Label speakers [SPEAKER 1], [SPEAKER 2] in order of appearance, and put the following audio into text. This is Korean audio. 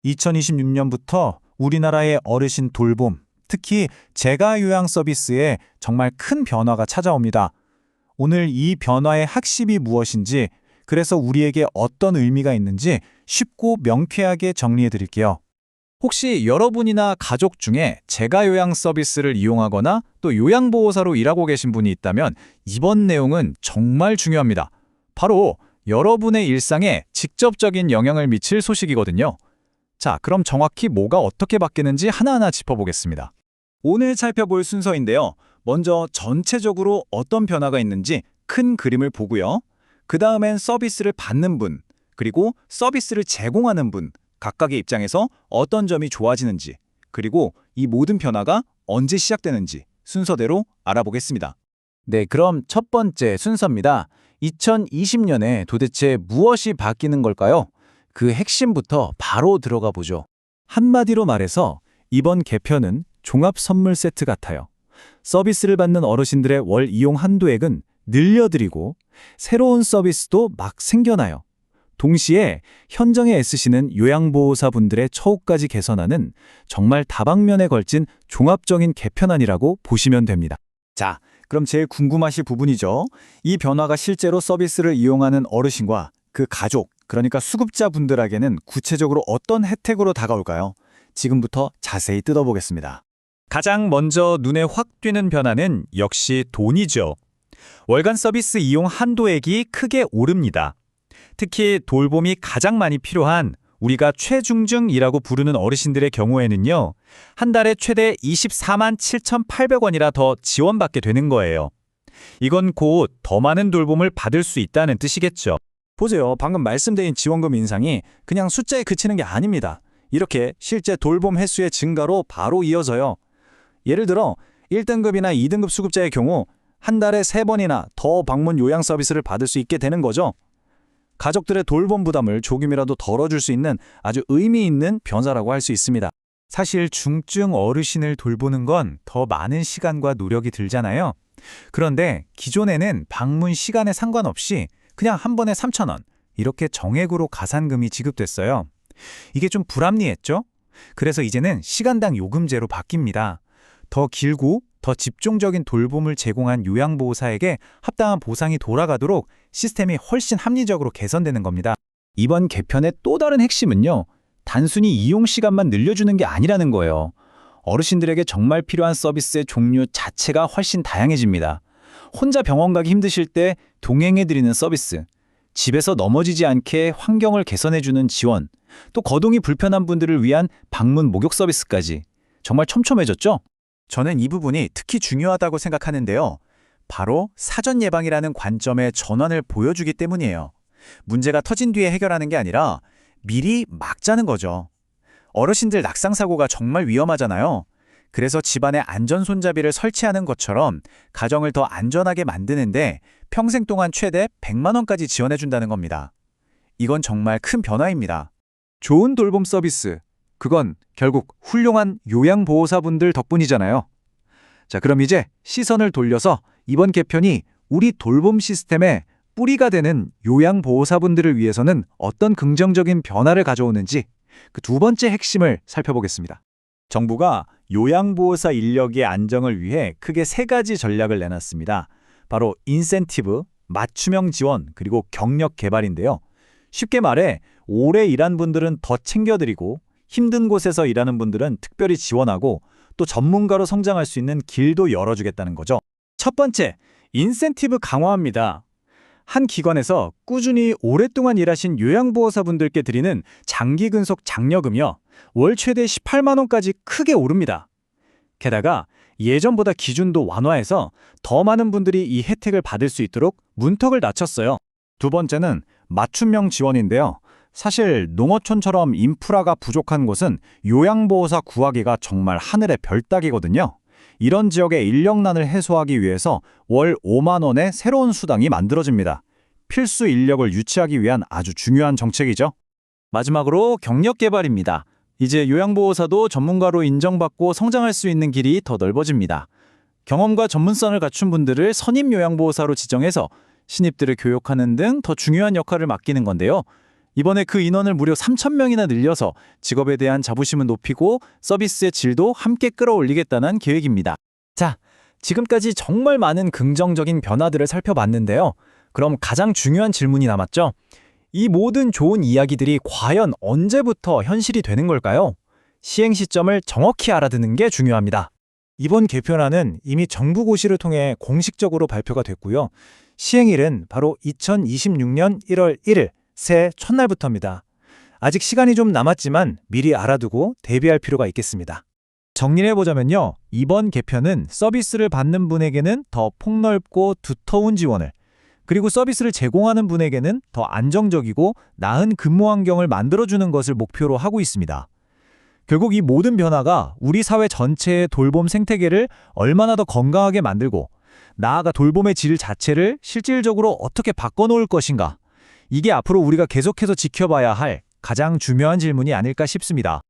[SPEAKER 1] 2026년부터 우리나라의 어르신 돌봄, 특히 재가 요양 서비스에 정말 큰 변화가 찾아옵니다. 오늘 이 변화의 핵심이 무엇인지, 그래서 우리에게 어떤 의미가 있는지 쉽고 명쾌하게 정리해 드릴게요. 혹시 여러분이나 가족 중에 재가 요양 서비스를 이용하거나 또 요양보호사로 일하고 계신 분이 있다면 이번 내용은 정말 중요합니다. 바로 여러분의 일상에 직접적인 영향을 미칠 소식이거든요. 자, 그럼 정확히 뭐가 어떻게 바뀌는지 하나하나 짚어보겠습니다. 오늘 살펴볼 순서인데요. 먼저 전체적으로 어떤 변화가 있는지 큰 그림을 보고요. 그 다음엔 서비스를 받는 분, 그리고 서비스를 제공하는 분, 각각의 입장에서 어떤 점이 좋아지는지, 그리고 이 모든 변화가 언제 시작되는지 순서대로 알아보겠습니다. 네, 그럼 첫 번째 순서입니다. 2020년에 도대체 무엇이 바뀌는 걸까요? 그 핵심부터 바로 들어가 보죠. 한마디로 말해서 이번 개편은 종합 선물 세트 같아요. 서비스를 받는 어르신들의 월 이용 한도액은 늘려드리고 새로운 서비스도 막 생겨나요. 동시에 현장에 애쓰시는 요양보호사분들의 처우까지 개선하는 정말 다방면에 걸친 종합적인 개편안이라고 보시면 됩니다. 자, 그럼 제일 궁금하실 부분이죠. 이 변화가 실제로 서비스를 이용하는 어르신과 그 가족, 그러니까 수급자분들에게는 구체적으로 어떤 혜택으로 다가올까요? 지금부터 자세히 뜯어보겠습니다. 가장 먼저 눈에 확 띄는 변화는 역시 돈이죠. 월간 서비스 이용 한도액이 크게 오릅니다. 특히 돌봄이 가장 많이 필요한 우리가 최중증이라고 부르는 어르신들의 경우에는요, 한 달에 최대 24만 7,800원이라 더 지원받게 되는 거예요. 이건 곧 더 많은 돌봄을 받을 수 있다는 뜻이겠죠. 보세요. 방금 말씀드린 지원금 인상이 그냥 숫자에 그치는 게 아닙니다. 이렇게 실제 돌봄 횟수의 증가로 바로 이어져요. 예를 들어 1등급이나 2등급 수급자의 경우 한 달에 3번이나 더 방문 요양 서비스를 받을 수 있게 되는 거죠. 가족들의 돌봄 부담을 조금이라도 덜어줄 수 있는 아주 의미 있는 변화라고 할 수 있습니다. 사실 중증 어르신을 돌보는 건 더 많은 시간과 노력이 들잖아요. 그런데 기존에는 방문 시간에 상관없이 그냥 한 번에 3,000원, 이렇게 정액으로 가산금이 지급됐어요. 이게 좀 불합리했죠? 그래서 이제는 시간당 요금제로 바뀝니다. 더 길고 더 집중적인 돌봄을 제공한 요양보호사에게 합당한 보상이 돌아가도록 시스템이 훨씬 합리적으로 개선되는 겁니다. 이번 개편의 또 다른 핵심은요, 단순히 이용 시간만 늘려주는 게 아니라는 거예요. 어르신들에게 정말 필요한 서비스의 종류 자체가 훨씬 다양해집니다. 혼자 병원 가기 힘드실 때 동행해드리는 서비스, 집에서 넘어지지 않게 환경을 개선해주는 지원, 또 거동이 불편한 분들을 위한 방문 목욕 서비스까지 정말 촘촘해졌죠? 저는 이 부분이 특히 중요하다고 생각하는데요. 바로 사전 예방이라는 관점의 전환을 보여주기 때문이에요. 문제가 터진 뒤에 해결하는 게 아니라 미리 막자는 거죠. 어르신들 낙상사고가 정말 위험하잖아요. 그래서 집안에 안전 손잡이를 설치하는 것처럼 가정을 더 안전하게 만드는데 평생 동안 최대 100만 원까지 지원해준다는 겁니다. 이건 정말 큰 변화입니다. 좋은 돌봄 서비스, 그건 결국 훌륭한 요양보호사분들 덕분이잖아요. 자, 그럼 이제 시선을 돌려서 이번 개편이 우리 돌봄 시스템의 뿌리가 되는 요양보호사분들을 위해서는 어떤 긍정적인 변화를 가져오는지 그 두 번째 핵심을 살펴보겠습니다. 정부가 요양보호사 인력의 안정을 위해 크게 3가지 전략을 내놨습니다. 바로 인센티브, 맞춤형 지원, 그리고 경력 개발인데요. 쉽게 말해 오래 일한 분들은 더 챙겨드리고 힘든 곳에서 일하는 분들은 특별히 지원하고 또 전문가로 성장할 수 있는 길도 열어주겠다는 거죠. 첫 번째, 인센티브 강화합니다. 한 기관에서 꾸준히 오랫동안 일하신 요양보호사분들께 드리는 장기근속 장려금이요, 월 최대 18만 원까지 크게 오릅니다. 게다가 예전보다 기준도 완화해서 더 많은 분들이 이 혜택을 받을 수 있도록 문턱을 낮췄어요. 두 번째는 맞춤형 지원인데요. 사실 농어촌처럼 인프라가 부족한 곳은 요양보호사 구하기가 정말 하늘의 별 따기거든요. 이런 지역의 인력난을 해소하기 위해서 월 5만 원의 새로운 수당이 만들어집니다. 필수 인력을 유치하기 위한 아주 중요한 정책이죠. 마지막으로 경력 개발입니다. 이제 요양보호사도 전문가로 인정받고 성장할 수 있는 길이 더 넓어집니다. 경험과 전문성을 갖춘 분들을 선임 요양보호사로 지정해서 신입들을 교육하는 등 더 중요한 역할을 맡기는 건데요. 이번에 그 인원을 무려 3,000명이나 늘려서 직업에 대한 자부심을 높이고 서비스의 질도 함께 끌어올리겠다는 계획입니다. 자, 지금까지 정말 많은 긍정적인 변화들을 살펴봤는데요. 그럼 가장 중요한 질문이 남았죠? 이 모든 좋은 이야기들이 과연 언제부터 현실이 되는 걸까요? 시행 시점을 정확히 알아두는 게 중요합니다. 이번 개편안은 이미 정부 고시를 통해 공식적으로 발표가 됐고요. 시행일은 바로 2026년 1월 1일, 새해 첫날부터입니다. 아직 시간이 좀 남았지만 미리 알아두고 대비할 필요가 있겠습니다. 정리해보자면요. 이번 개편은 서비스를 받는 분에게는 더 폭넓고 두터운 지원을, 그리고 서비스를 제공하는 분에게는 더 안정적이고 나은 근무 환경을 만들어주는 것을 목표로 하고 있습니다. 결국 이 모든 변화가 우리 사회 전체의 돌봄 생태계를 얼마나 더 건강하게 만들고 나아가 돌봄의 질 자체를 실질적으로 어떻게 바꿔놓을 것인가, 이게 앞으로 우리가 계속해서 지켜봐야 할 가장 중요한 질문이 아닐까 싶습니다.